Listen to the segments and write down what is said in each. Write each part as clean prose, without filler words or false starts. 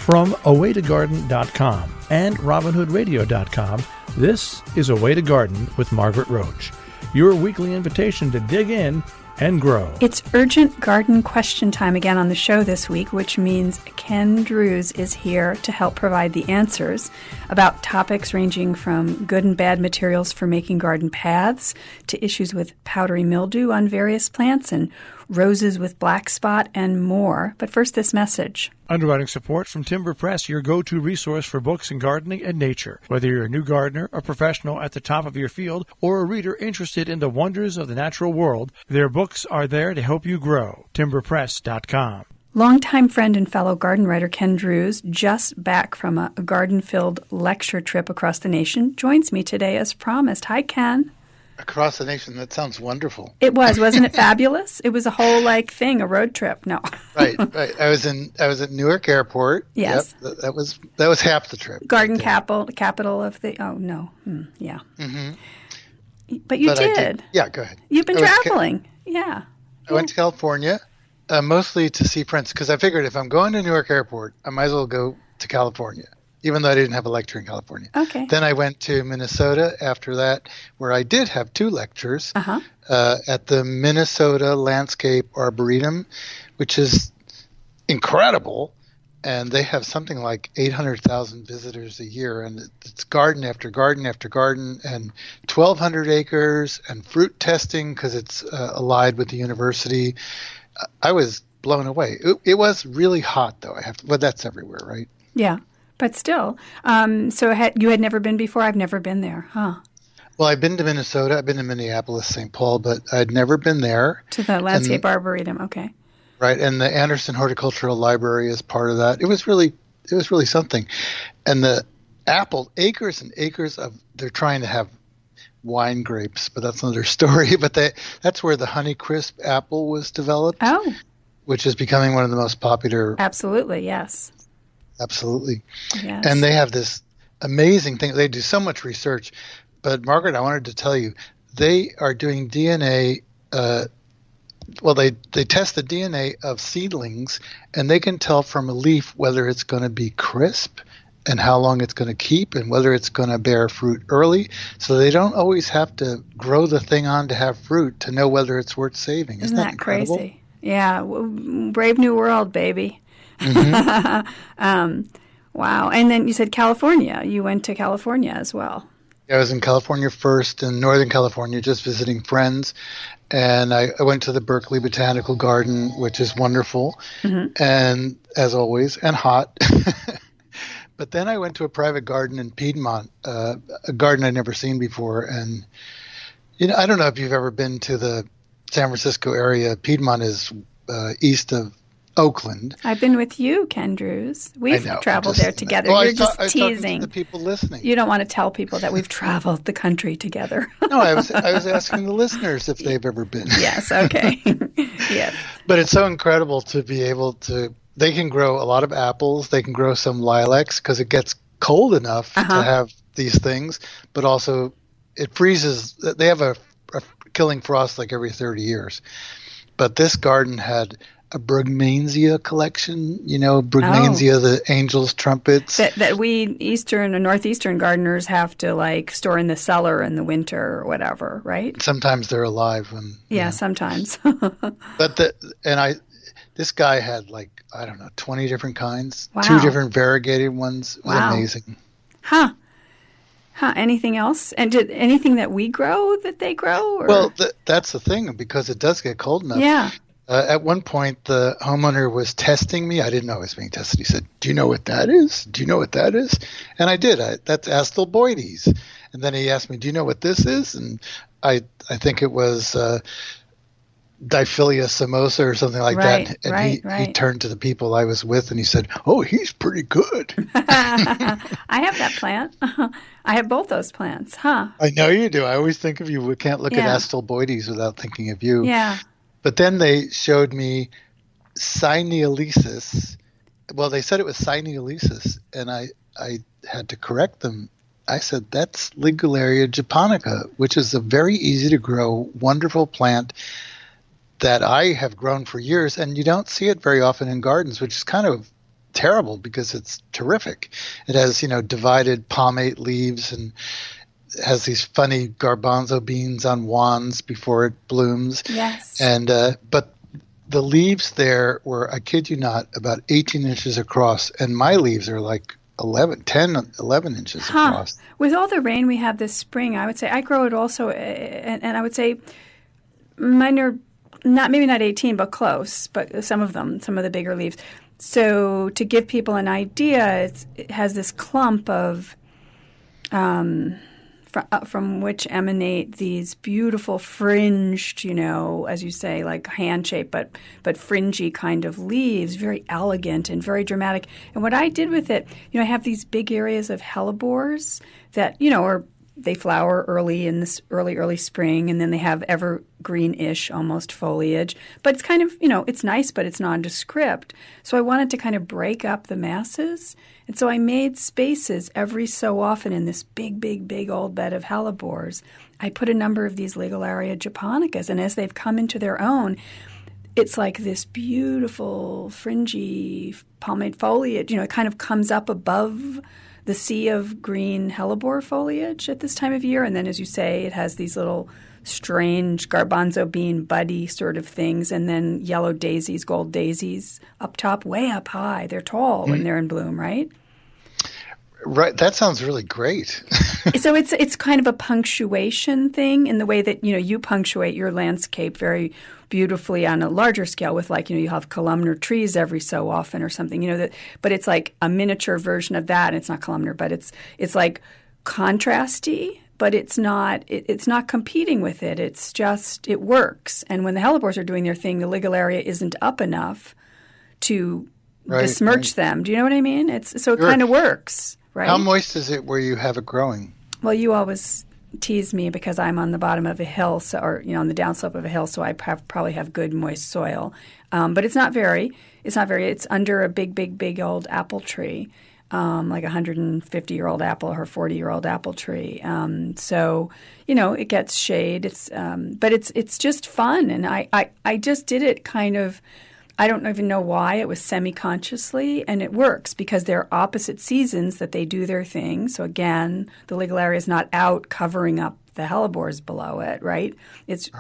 From awaytogarden.com and robinhoodradio.com, this is A Way to Garden with Margaret Roach, your weekly invitation to dig in and grow. It's urgent garden question time again on the show this week, which means Ken Druse is here to help provide the answers about topics ranging from good and bad materials for making garden paths to issues with powdery mildew on various plants and roses with black spot and more. But first, this message. Underwriting support from Timber Press, your go-to resource for books in gardening and nature. Whether you're a new gardener, a professional at the top of your field, or a reader interested in the wonders of the natural world, their books are there to help you grow. timberpress.com. Longtime friend and fellow garden writer Ken Druse, just back from a garden-filled lecture trip across the nation, joins me today as promised. Hi, Ken. Across the nation, that sounds wonderful. It was, wasn't it fabulous? It was a whole thing, a road trip. No. Right. I was at Newark Airport. Yes. Yep, that was half the trip. Garden capital of the. Oh no. Yeah. Mm-hmm. But you did. Yeah. Go ahead. You've been traveling. Yeah. I went to California, mostly to see friends, because I figured if I'm going to Newark Airport, I might as well go to California, even though I didn't have a lecture in California. Okay. Then I went to Minnesota after that, where I did have 2 lectures at the Minnesota Landscape Arboretum, which is incredible. And they have something like 800,000 visitors a year. And it's garden after garden after garden, and 1,200 acres, and fruit testing because it's allied with the university. I was blown away. It was really hot, though. Well, that's everywhere, right? Yeah. But still, so you had never been before? I've never been there, huh? Well, I've been to Minnesota. I've been to Minneapolis, St. Paul, but I'd never been there. To the Landscape Arboretum, okay. Right, and the Anderson Horticultural Library is part of that. It was really something. And the apple, acres and acres of, they're trying to have wine grapes, but that's another story. But that's where the Honeycrisp apple was developed. Oh. Which is becoming one of the most popular. Absolutely, yes. Absolutely. Yes. And they have this amazing thing. They do so much research. But Margaret, I wanted to tell you, they are doing DNA. They test the DNA of seedlings, and they can tell from a leaf whether it's going to be crisp and how long it's going to keep and whether it's going to bear fruit early. So they don't always have to grow the thing on to have fruit to know whether it's worth saving. Isn't that incredible? Crazy? Yeah. Brave new world, baby. Mm-hmm. Wow. And then you said California. You went to California as well. I was in California first, in Northern California, just visiting friends. And I went to the Berkeley Botanical Garden, which is wonderful, and as always, and hot. But then I went to a private garden in Piedmont, a garden I'd never seen before. And, I don't know if you've ever been to the San Francisco area. Piedmont is east of Oakland. I've been with you, Ken Druse. We've traveled there together. Well, You're just teasing. I was talking to the people listening. You don't want to tell people that we've traveled the country together. No, I was asking the listeners if they've ever been. Yes, okay. Yes. But it's so incredible to be able to, they can grow a lot of apples. They can grow some lilacs because it gets cold enough to have these things, but also it freezes. They have a killing frost like every 30 years. But this garden had a Brugmansia collection, Brugmansia, the angel's trumpets. That we Eastern and Northeastern gardeners have to store in the cellar in the winter or whatever, right? Sometimes they're alive. Sometimes. But this guy had 20 different kinds, wow. 2 different variegated ones. It was amazing. Huh. Anything else? And did anything that we grow that they grow? Or? Well, that's the thing, because it does get cold enough. Yeah. At one point, the homeowner was testing me. I didn't know I was being tested. He said, "Do you know what that is? Do you know what that is?" And I did. That's Astilboides. And then he asked me, "Do you know what this is?" And I think it was Diphylia samosa or something like that. And he turned to the people I was with and he said, "Oh, he's pretty good." I have that plant. I have both those plants, huh? I know you do. I always think of you. We can't look at Astilboides without thinking of you. Yeah. But then they showed me Cyneolysis. Well, they said it was Cyneolysis, and I had to correct them. I said, that's Ligularia japonica, which is a very easy to grow, wonderful plant that I have grown for years, and you don't see it very often in gardens, which is kind of terrible because it's terrific. It has, divided palmate leaves and has these funny garbanzo beans on wands before it blooms. Yes. And but the leaves there were, I kid you not, about 18 inches across, and my leaves are like 11 inches across. With all the rain we had this spring, I would say I grow it also, and I would say mine are maybe not 18, but close, but some of the bigger leaves. So to give people an idea, it has this clump of from which emanate these beautiful fringed, as you say, like hand-shaped, but fringy kind of leaves, very elegant and very dramatic. And what I did with it, I have these big areas of hellebores that, they flower early in this early spring, and then they have evergreen-ish almost foliage. But it's kind of, it's nice, but it's nondescript. So I wanted to kind of break up the masses. And so I made spaces every so often in this big old bed of hellebores. I put a number of these Ligularia japonicas, and as they've come into their own, it's like this beautiful fringy palmate foliage. It kind of comes up above the sea of green hellebore foliage at this time of year. And then, as you say, it has these little strange garbanzo bean buddy sort of things, and then yellow daisies, gold daisies up top, way up high. They're tall when they're in bloom, right? Right. That sounds really great. So it's kind of a punctuation thing in the way that, you punctuate your landscape very beautifully on a larger scale with, like, you have columnar trees every so often or something, but it's like a miniature version of that. And it's not columnar, but it's like contrasty, but it's not competing with it. It's just, it works. And when the hellebores are doing their thing, the Ligularia isn't up enough to besmirch them. Do you know what I mean? It kind of works, right? How moist is it where you have it growing? Well, you always tease me because I'm on the bottom of a hill, on the downslope of a hill, so I probably have good moist soil. But it's not very. It's under a big old apple tree, like a 150-year-old apple or 40-year-old apple tree. So it gets shade. But it's just fun, and I just did it kind of. I don't even know why. It was semi-consciously, and it works because they're opposite seasons that they do their thing. So again, the Ligularia is not out covering up the hellebores below it, right? It's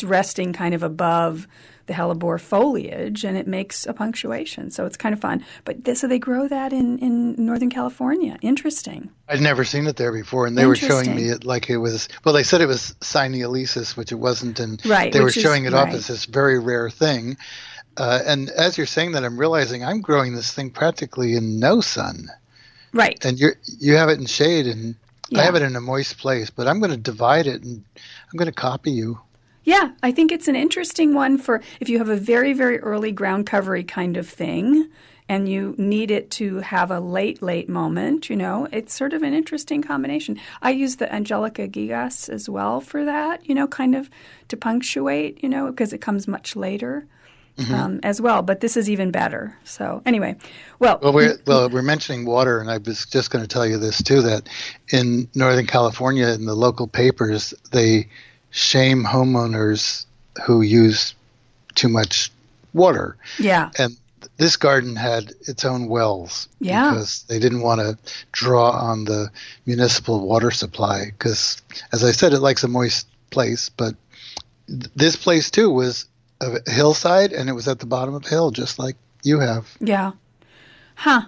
resting kind of above the hellebore foliage, and it makes a punctuation. So it's kind of fun. But so they grow that in Northern California. Interesting. I'd never seen it there before, and they were showing me it like it was. Well, they said it was Cyneolesis, which it wasn't, and they were showing it off as this very rare thing. And as you're saying that, I'm realizing I'm growing this thing practically in no sun. Right. And you have it in shade, and I have it in a moist place. But I'm going to divide it, and I'm going to copy you. Yeah, I think it's an interesting one for if you have a very, very early ground covery kind of thing, and you need it to have a late moment. It's sort of an interesting combination. I use the Angelica gigas as well for that. Kind of to punctuate. Because it comes much later. As well, but this is even better. So anyway, we're mentioning water, and I was just going to tell you this too, that in Northern California, in the local papers, they shame homeowners who use too much water. Yeah. And this garden had its own wells because they didn't want to draw on the municipal water supply because, as I said, it likes a moist place, but this place too was a hillside, and it was at the bottom of a hill, just like you have. Yeah. Huh.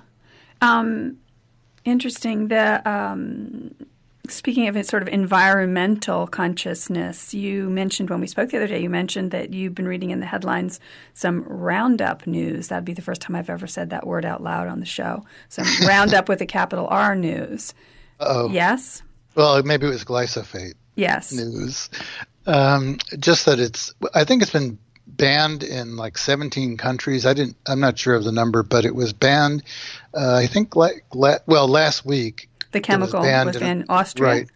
Interesting. Speaking of sort of environmental consciousness, you mentioned when we spoke the other day, you mentioned that you've been reading in the headlines some Roundup news. That'd be the first time I've ever said that word out loud on the show. Some Roundup with a capital R news. Uh-oh. Yes? Well, maybe it was glyphosate. Yes. News. Just that I think it's been banned in like 17 countries. I'm not sure of the number, but it was banned. I think last week. The chemical was in Austria. Right.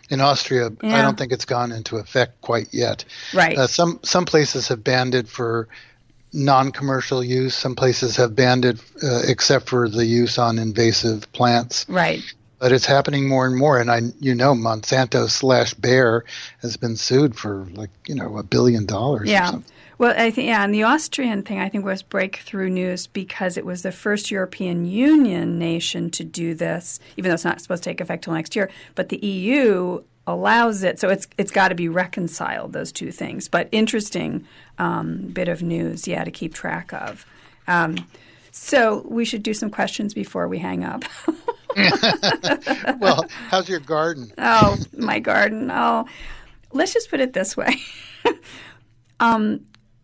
In Austria, yeah. I don't think it's gone into effect quite yet. Right. Some places have banned it for non-commercial use. Some places have banned it except for the use on invasive plants. Right. But it's happening more and more, and Monsanto / Bayer has been sued for $1 billion. Yeah. Or something. Well, I think, and the Austrian thing, I think, was breakthrough news because it was the first European Union nation to do this, even though it's not supposed to take effect till next year. But the EU allows it, so it's got to be reconciled, those two things. But interesting bit of news, to keep track of. So we should do some questions before we hang up. Well, how's your garden? Oh, my garden. Oh, let's just put it this way.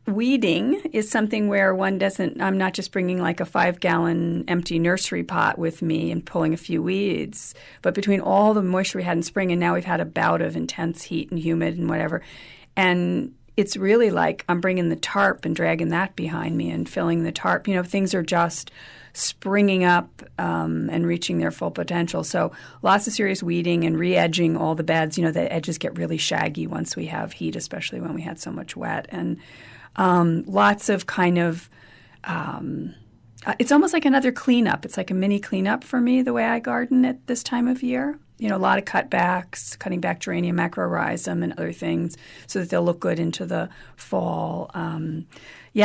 Weeding is something where I'm not just bringing like a 5-gallon empty nursery pot with me and pulling a few weeds, but between all the moisture we had in spring and now we've had a bout of intense heat and humid and whatever. And it's really like I'm bringing the tarp and dragging that behind me and filling the tarp. Things are just springing up and reaching their full potential. So lots of serious weeding and re-edging all the beds. The edges get really shaggy once we have heat, especially when we had so much wet. And lots of kind of it's almost like another cleanup. It's like a mini cleanup for me, the way I garden at this time of year. A lot of cutbacks, cutting back geranium, macrorhizum, and other things so that they'll look good into the fall.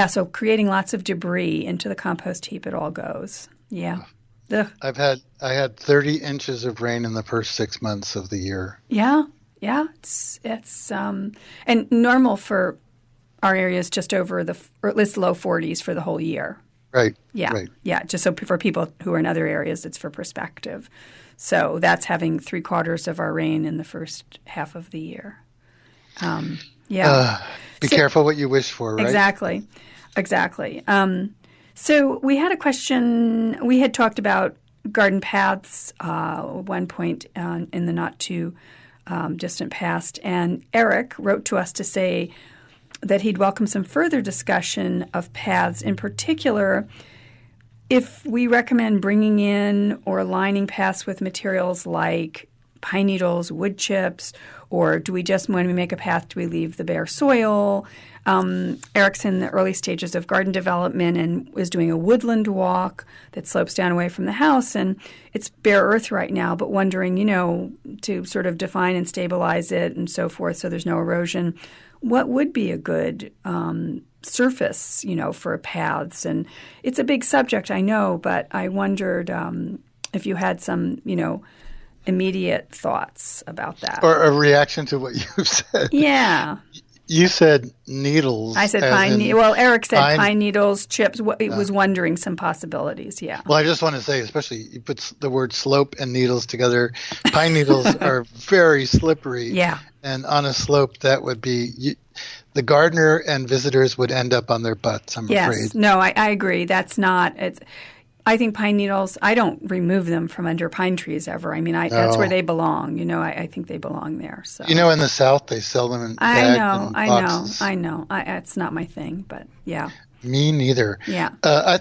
So creating lots of debris into the compost heap, it all goes. Yeah. Ugh. I had 30 inches of rain in the first 6 months of the year. Yeah. It's and normal for our area is just over or at least low 40s for the whole year. Right. Yeah. Right. Yeah. Just so for people who are in other areas, it's for perspective. So that's having 3/4 of our rain in the first half of the year. Be careful what you wish for, right? Exactly. So we had a question. We had talked about garden paths at one point in the not too distant past. And Eric wrote to us to say that he'd welcome some further discussion of paths, in particular if we recommend bringing in or lining paths with materials like pine needles, wood chips, or do we just, when we make a path, do we leave the bare soil? Eric's in the early stages of garden development and is doing a woodland walk that slopes down away from the house, and it's bare earth right now, but wondering, to sort of define and stabilize it and so forth so there's no erosion, what would be a good surface, for paths? And it's a big subject, I know, but I wondered if you had some, immediate thoughts about that. Or a reaction to what you said. Yeah. You said needles. I said pine needles. Well, Eric said pine needles, chips. It was wondering some possibilities, yeah. Well, I just want to say, especially you put the word slope and needles together. Pine needles are very slippery. Yeah. And on a slope, that would be the gardener and visitors would end up on their butts, I'm afraid. No, I agree. That's not – I think pine needles, I don't remove them from under pine trees ever. I mean, that's where they belong. I think they belong there. So in the South, they sell them in bags and boxes. I know. It's not my thing, but yeah. Me neither. Yeah. I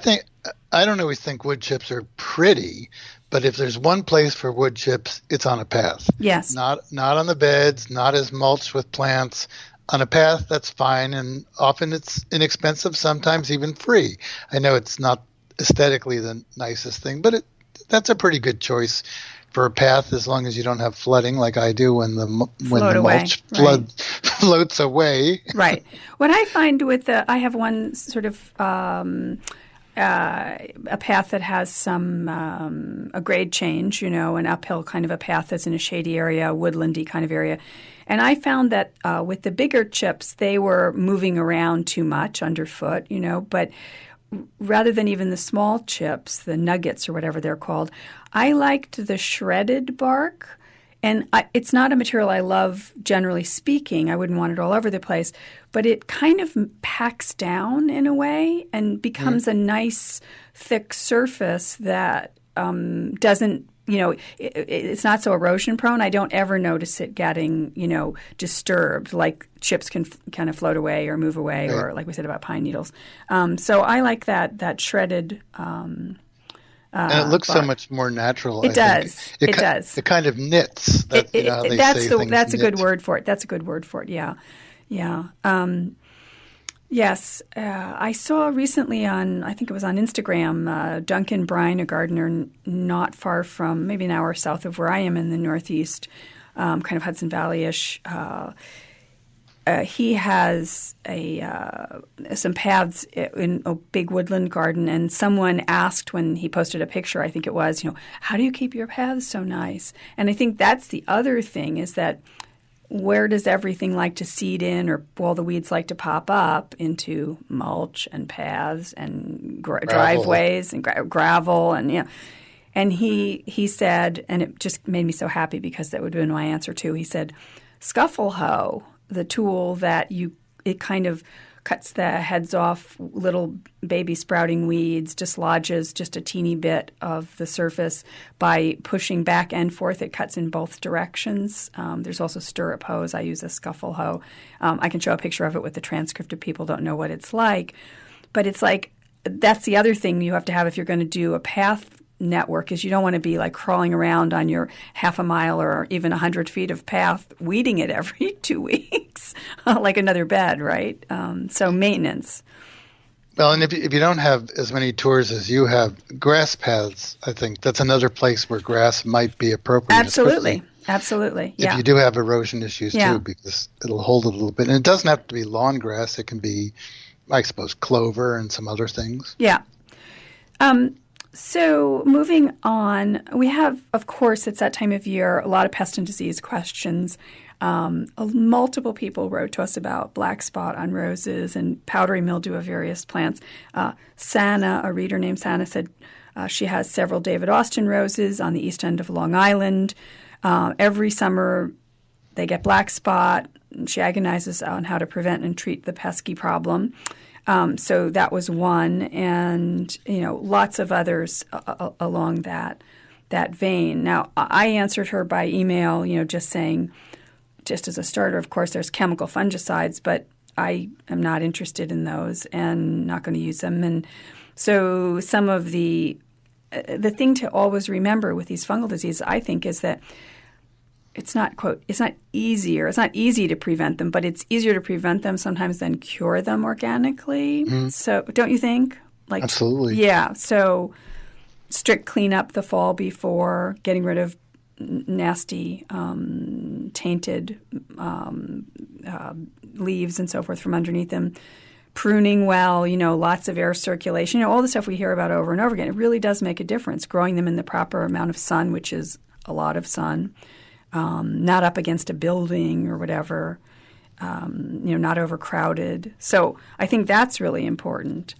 don't always think wood chips are pretty, but if there's one place for wood chips, it's on a path. Yes. Not on the beds, not as mulch with plants. On a path, that's fine, and often it's inexpensive, sometimes even free. I know it's not aesthetically the nicest thing, but that's a pretty good choice for a path as long as you don't have flooding like I do when the mulch floats away. Right. What I find I have one sort of a path that has some a grade change, an uphill kind of a path that's in a shady area, a woodlandy kind of area. And I found that with the bigger chips, they were moving around too much underfoot, but rather than even the small chips, the nuggets or whatever they're called, I liked the shredded bark. And it's not a material I love, generally speaking. I wouldn't want it all over the place. But it kind of packs down in a way and becomes a nice, thick surface that doesn't, it's not so erosion prone. I don't ever notice it getting, disturbed, like chips can kind of float away or move away, right, or like we said about pine needles. So I like that shredded and it looks bark so much more natural. It does. It does. It kind of knits. That's a good word for it. That's a good word for it. Yeah. Yeah. Yes. I saw recently I think it was on Instagram, Duncan Brine, a gardener not far from, maybe an hour south of where I am in the Northeast, kind of Hudson Valley-ish. he has some paths in a big woodland garden, and someone asked when he posted a picture, I think it was, how do you keep your paths so nice? And I think that's the other thing, is that where does everything like to seed in, or all the weeds like to pop up into mulch and paths and driveways and gravel and And he said, and it just made me so happy because that would have been my answer too. He said, scuffle hoe, the tool that it kind of cuts the heads off little baby sprouting weeds, dislodges just a teeny bit of the surface by pushing back and forth. It cuts in both directions. There's also stirrup hoes. I use a scuffle hoe. I can show a picture of it with the transcript if people don't know what it's like. But it's like, that's the other thing you have to have if you're going to do a path network, is you don't want to be like crawling around on your half a mile or even 100 feet of path, weeding it every 2 weeks, like another bed, right? So maintenance. Well, and if you don't have as many tours as you have, grass paths, I think that's another place where grass might be appropriate. Absolutely. Yeah. If you do have erosion issues too, because it'll hold it a little bit. And it doesn't have to be lawn grass. It can be, I suppose, clover and some other things. Yeah. So moving on, we have, of course, it's that time of year, a lot of pest and disease questions. Multiple people wrote to us about black spot on roses and powdery mildew of various plants. Sana, a reader named Sana, said she has several David Austin roses on the east end of Long Island. Every summer they get black spot. She agonizes on how to prevent and treat the pesky problem. So that was one, and lots of others along that vein. Now, I answered her by email, just saying, just as a starter, of course, there's chemical fungicides, but I am not interested in those and not going to use them. And so some of the thing to always remember with these fungal diseases, I think, is that it's not easy to prevent them, but it's easier to prevent them sometimes than cure them organically. Mm-hmm. So don't you think? Absolutely. Yeah. So strict cleanup the fall before, getting rid of nasty, tainted leaves and so forth from underneath them. Pruning well, lots of air circulation, all the stuff we hear about over and over again. It really does make a difference. Growing them in the proper amount of sun, which is a lot of sun. Not up against a building or whatever, not overcrowded. So I think that's really important.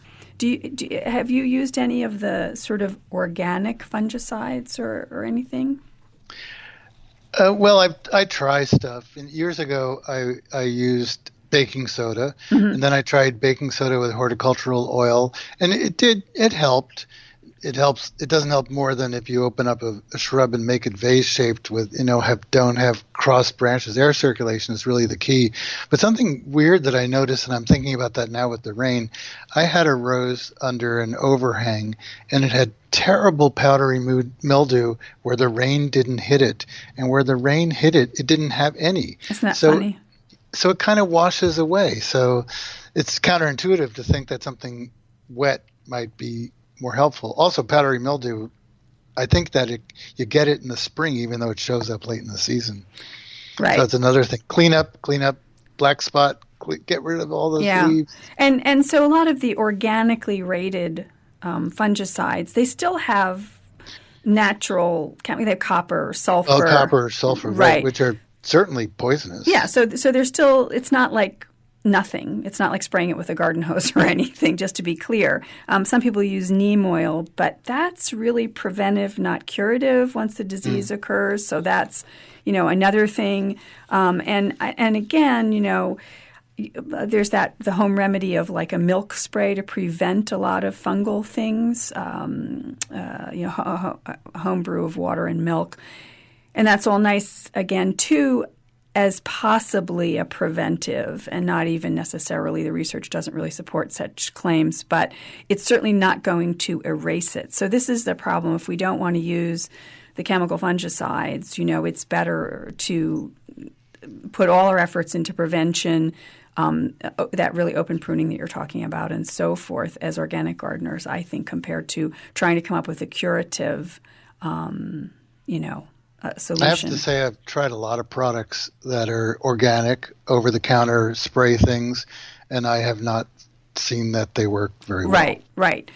Have you used any of the sort of organic fungicides or anything? Well, I try stuff. And years ago, I used baking soda, and then I tried baking soda with horticultural oil, and it helped. It helps. It doesn't help more than if you open up a shrub and make it vase shaped with, don't have cross branches. Air circulation is really the key. But something weird that I noticed, and I'm thinking about that now with the rain, I had a rose under an overhang and it had terrible powdery mildew where the rain didn't hit it. And where the rain hit it, it didn't have any. Isn't that funny? So it kind of washes away. So it's counterintuitive to think that something wet might be more helpful. Also, powdery mildew, I think that you get it in the spring, even though it shows up late in the season. Right. So that's another thing. Clean up, black spot, get rid of all those leaves. And so a lot of the organically rated fungicides, they still have natural, they have copper or sulfur. Oh, copper or sulfur, right, which are certainly poisonous. Yeah, so there's still, it's not like nothing. It's not like spraying it with a garden hose or anything, just to be clear. Some people use neem oil, but that's really preventive, not curative once the disease occurs. So that's, another thing. And again, there's the home remedy of like a milk spray to prevent a lot of fungal things, a home brew of water and milk. And that's all nice, again, too, as possibly a preventive, and not even necessarily, the research doesn't really support such claims, but it's certainly not going to erase it. So this is the problem. If we don't want to use the chemical fungicides, it's better to put all our efforts into prevention, that really open pruning that you're talking about and so forth as organic gardeners, I think, compared to trying to come up with a curative, solution. I have to say I've tried a lot of products that are organic, over-the-counter spray things, and I have not seen that they work very well. Right.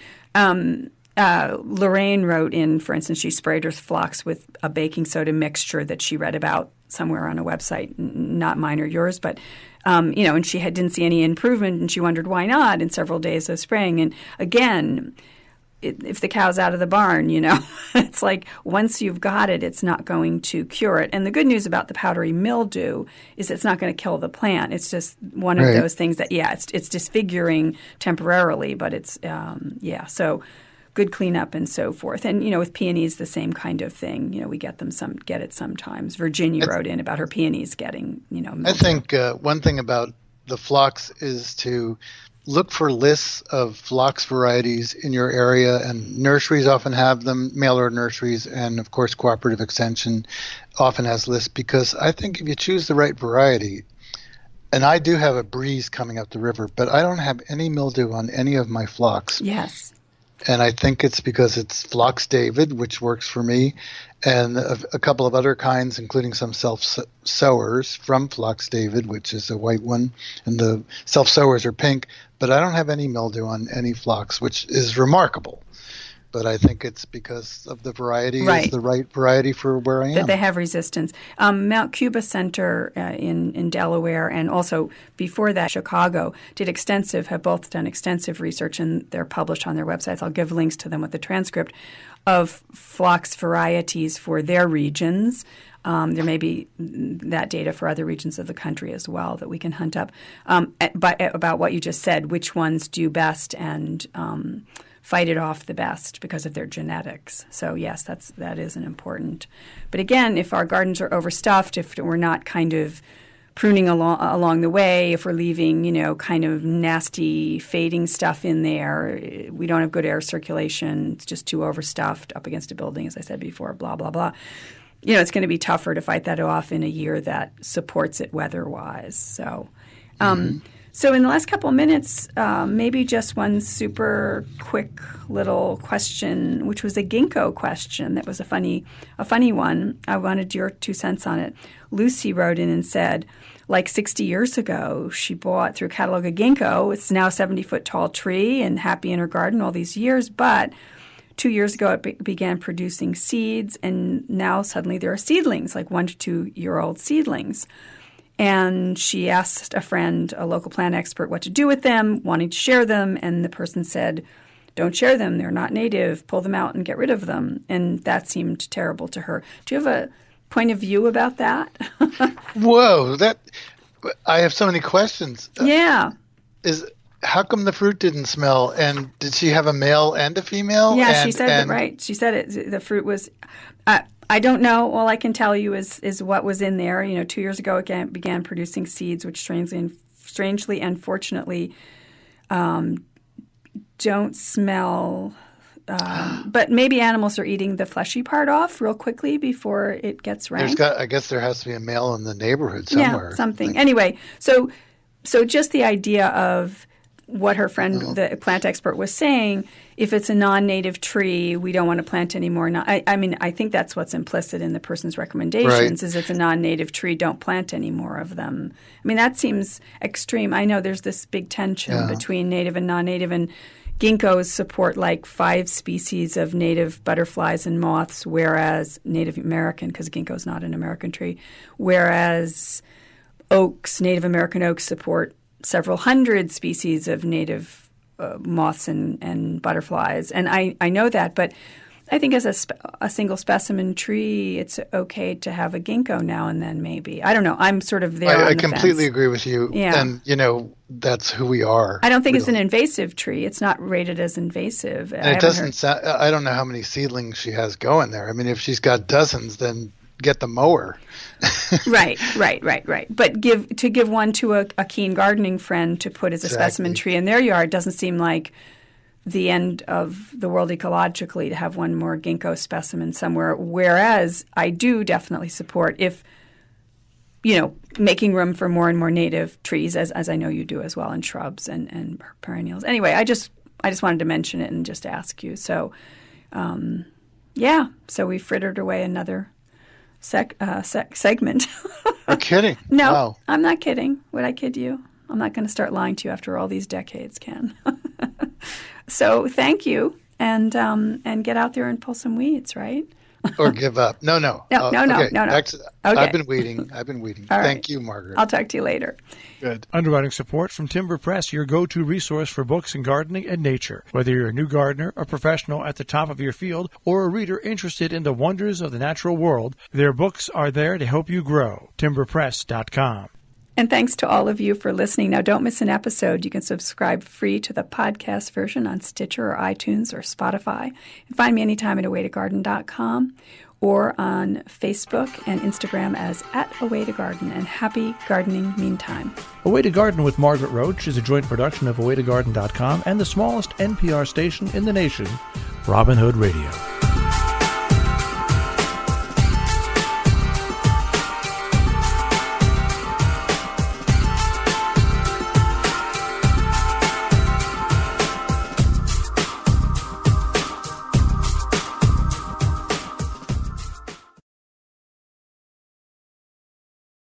Lorraine wrote in, for instance, she sprayed her phlox with a baking soda mixture that she read about somewhere on a website, not mine or yours, but and she didn't see any improvement, and she wondered why not in several days of spraying. And again, if the cow's out of the barn, it's like once you've got it, it's not going to cure it. And the good news about the powdery mildew is it's not going to kill the plant. It's just one of those things that, it's disfiguring temporarily, but it's, so good cleanup and so forth. And, with peonies, the same kind of thing. We get it sometimes. Virginia wrote in about her peonies getting, mildew. I think one thing about the phlox is to look for lists of phlox varieties in your area, and nurseries often have them, mail-order nurseries, and of course Cooperative Extension often has lists, because I think if you choose the right variety, and I do have a breeze coming up the river, but I don't have any mildew on any of my phlox. Yes. And I think it's because it's Phlox David, which works for me, and a couple of other kinds, including some self-sowers from Phlox David, which is a white one, and the self-sowers are pink. But I don't have any mildew on any phlox, which is remarkable. But I think it's because of the variety is the right variety for where I am. That they have resistance. Mount Cuba Center in Delaware, and also before that Chicago, have both done extensive research, and they're published on their websites. I'll give links to them with the transcript of phlox varieties for their regions. There may be that data for other regions of the country as well that we can hunt up. But about what you just said, which ones do best and fight it off the best because of their genetics. So yes, that is an important. But again, if our gardens are overstuffed, if we're not kind of pruning along the way, if we're leaving, kind of nasty fading stuff in there, we don't have good air circulation, it's just too overstuffed up against a building, as I said before, blah, blah, blah. It's going to be tougher to fight that off in a year that supports it weather-wise. So So in the last couple of minutes, maybe just one super quick little question, which was a ginkgo question that was a funny one. I wanted your 2 cents on it. Lucy wrote in and said, like 60 years ago, she bought through a catalog a ginkgo. It's now a 70-foot tall tree and happy in her garden all these years, but 2 years ago it began producing seeds, and now suddenly there are seedlings, like 1 to 2 year old seedlings. And she asked a friend, a local plant expert, what to do with them, wanting to share them. And the person said, don't share them. They're not native. Pull them out and get rid of them. And that seemed terrible to her. Do you have a point of view about that? Whoa, I have so many questions. Yeah. How come the fruit didn't smell? And did she have a male and a female? Yeah, she said that right. She said the fruit was I don't know. All I can tell you is what was in there. 2 years ago it began producing seeds, which strangely and fortunately don't smell. But maybe animals are eating the fleshy part off real quickly before it gets rank. I guess there has to be a male in the neighborhood somewhere. Yeah, something. Anyway, so just the idea of what her friend, the plant expert, was saying, if it's a non-native tree, we don't want to plant anymore. I think that's what's implicit in the person's recommendations, is it's a non-native tree, don't plant any more of them. That seems extreme. I know there's this big tension between native and non-native, and ginkgos support like 5 species of native butterflies and moths, whereas Native American, because ginkgo is not an American tree, whereas Native American oaks support several hundred species of native moths and butterflies. And I know that, but I think as a single specimen tree, it's okay to have a ginkgo now and then maybe. I don't know. I'm sort of there on the completely fence. Agree with you. Yeah. And, that's who we are. I don't think it's an invasive tree. It's not rated as invasive. And it doesn't sound – I don't know how many seedlings she has going there. If she's got dozens, then – get the mower. Right. But give one to a keen gardening friend to put as a specimen tree in their yard doesn't seem like the end of the world ecologically to have one more ginkgo specimen somewhere. Whereas I do definitely support if, making room for more and more native trees, as I know you do as well, and shrubs and perennials. Anyway, I just wanted to mention it and just ask you. So, so we frittered away another segment. You're kidding. No, wow. I'm not kidding. Would I kid you? I'm not going to start lying to you after all these decades, Ken. So thank you, and get out there and pull some weeds, right? Or give up. No. No. Back to that. Okay. I've been waiting. All Thank right. you, Margaret. I'll talk to you later. Good. Underwriting support from Timber Press, your go-to resource for books in gardening and nature. Whether you're a new gardener, a professional at the top of your field, or a reader interested in the wonders of the natural world, their books are there to help you grow. timberpress.com. And thanks to all of you for listening. Now, don't miss an episode. You can subscribe free to the podcast version on Stitcher or iTunes or Spotify. And find me anytime at awaytogarden.com or on Facebook and Instagram as @awaytogarden. And happy gardening meantime. Away to Garden with Margaret Roach is a joint production of awaytogarden.com and the smallest NPR station in the nation, Robin Hood Radio.